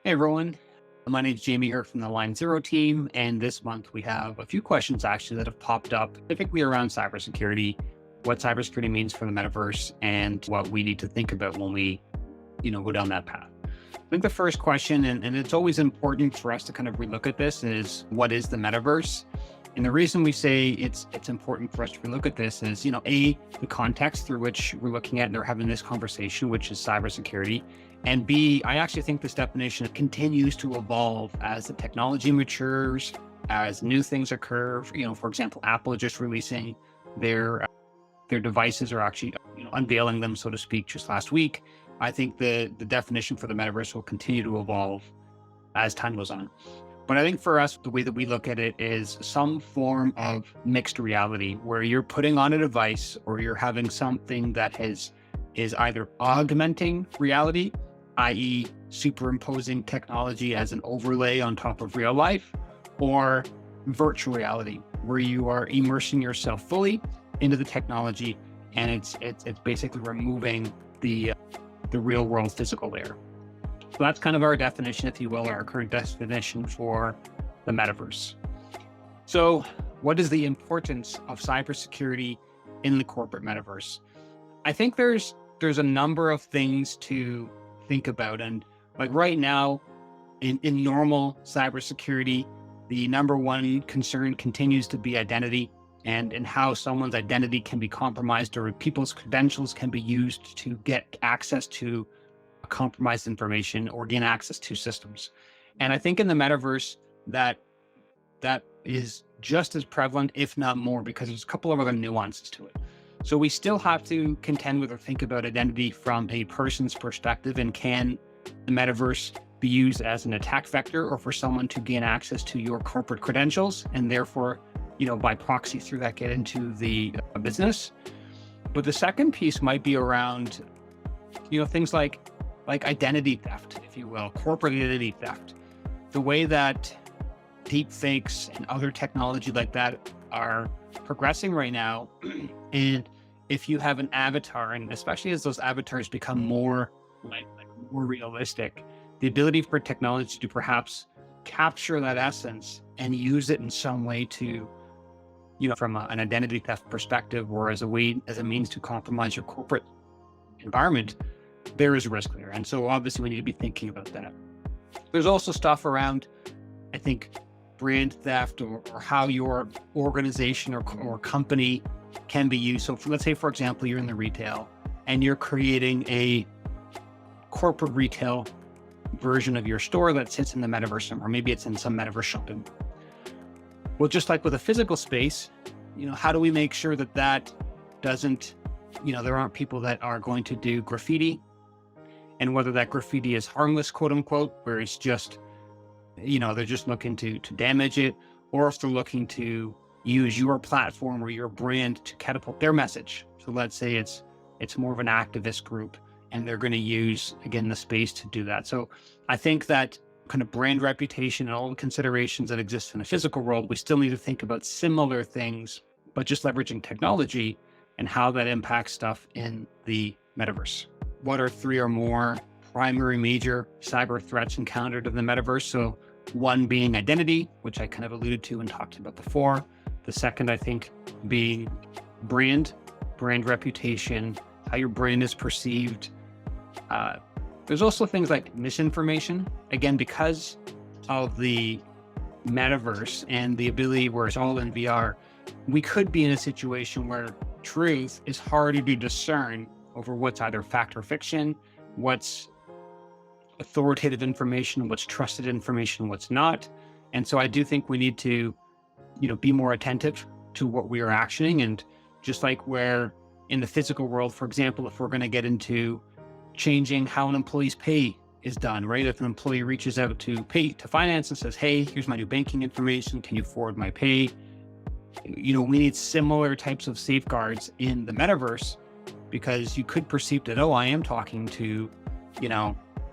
Hey everyone, my name is Jamie here from the LineZero team, and this month we have a few questions actually that have popped up, specifically around cybersecurity, what cybersecurity means for the metaverse, and what we need to think about when we, go down that path. I think the first question, and it's always important for us to kind of relook at this, is what is the metaverse? And the reason we say it's important for us to relook at this is, A, the context through which we're looking at and they're having this conversation, which is cybersecurity. And B, I actually think this definition continues to evolve as the technology matures, as new things occur. For example, Apple just releasing their devices, are actually unveiling them, so to speak, just last week. I think the definition for the metaverse will continue to evolve as time goes on. But I think for us, the way that we look at it is some form of mixed reality where you're putting on a device or you're having something that is either augmenting reality, i.e. superimposing technology as an overlay on top of real life, or virtual reality, where you are immersing yourself fully into the technology and it's basically removing the real world physical layer. So that's kind of our definition, if you will, our current definition for the metaverse. So what is the importance of cybersecurity in the corporate metaverse? I think there's a number of things to think about. And like right now, in normal cybersecurity, the number one concern continues to be identity and how someone's identity can be compromised or people's credentials can be used to get access to compromised information or gain access to systems. And I think in the metaverse that is just as prevalent, if not more, because there's a couple of other nuances to it. So we still have to contend with or think about identity from a person's perspective, and can the metaverse be used as an attack vector or for someone to gain access to your corporate credentials and therefore, by proxy through that get into the business. But the second piece might be around, things like identity theft, if you will, corporate identity theft. The way that deep fakes and other technology like that are progressing right now. And if you have an avatar, and especially as those avatars become more more realistic, the ability for technology to perhaps capture that essence and use it in some way to, from an identity theft perspective, or as a means to compromise your corporate environment, there is risk there. And so obviously we need to be thinking about that. There's also stuff around, I think, brand theft or how your organization or company can be used. So let's say, for example, you're in the retail and you're creating a corporate retail version of your store that sits in the metaverse, or maybe it's in some metaverse shopping. Well, just like with a physical space, how do we make sure that doesn't, there aren't people that are going to do graffiti, and whether that graffiti is harmless, quote unquote, where it's just, they're just looking to damage it, or if they're looking to use your platform or your brand to catapult their message. So let's say it's more of an activist group and they're going to use, again, the space to do that. So I think that kind of brand reputation and all the considerations that exist in the physical world, we still need to think about similar things, but just leveraging technology and how that impacts stuff in the metaverse. What are 3 or more primary major cyber threats encountered in the metaverse? So one being identity, which I kind of alluded to and talked about before. The second, I think, being brand reputation, how your brand is perceived. There's also things like misinformation. Again, because of the metaverse and the ability where it's all in VR, we could be in a situation where truth is harder to discern over what's either fact or fiction, what's authoritative information, what's trusted information, what's not. And so I do think we need to, be more attentive to what we are actioning. And just like where in the physical world, for example, if we're going to get into changing how an employee's pay is done, right? If an employee reaches out to finance and says, hey, here's my new banking information, can you forward my pay? We need similar types of safeguards in the metaverse, because you could perceive that, I am talking to,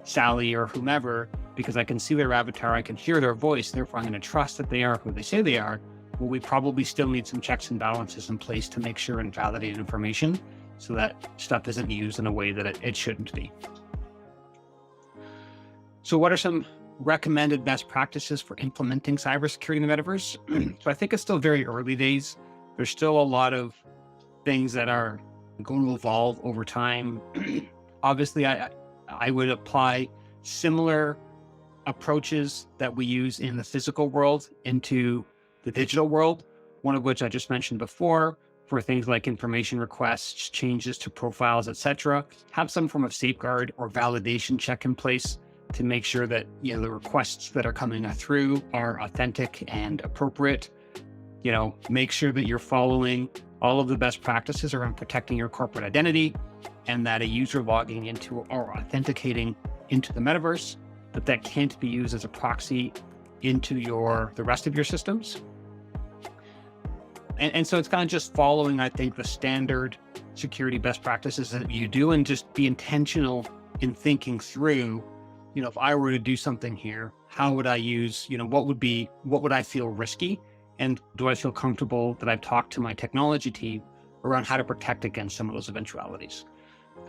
Sally or whomever, because I can see their avatar, I can hear their voice, therefore I'm going to trust that they are who they say they are. Well, we probably still need some checks and balances in place to make sure and validate information so that stuff isn't used in a way that it shouldn't be. So what are some recommended best practices for implementing cybersecurity in the metaverse. So I think it's still very early days. There's still a lot of things that are going to evolve over time. Obviously, I would apply similar approaches that we use in the physical world into the digital world, one of which I just mentioned before, for things like information requests, changes to profiles, etc. Have some form of safeguard or validation check in place to make sure that the requests that are coming through are authentic and appropriate. Make sure that you're following all of the best practices around protecting your corporate identity, and that a user logging into or authenticating into the metaverse, that can't be used as a proxy into the rest of your systems. And so it's kind of just following, I think, the standard security best practices that you do, and just be intentional in thinking through, if I were to do something here, how would I use, what would I feel risky? And do I feel comfortable that I've talked to my technology team around how to protect against some of those eventualities?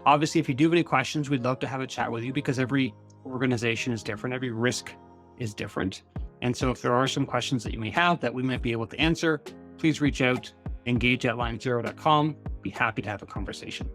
Obviously, if you do have any questions, we'd love to have a chat with you, because every organization is different. Every risk is different. And so if there are some questions that you may have that we might be able to answer, please reach out, engage@linezero.com. Be happy to have a conversation.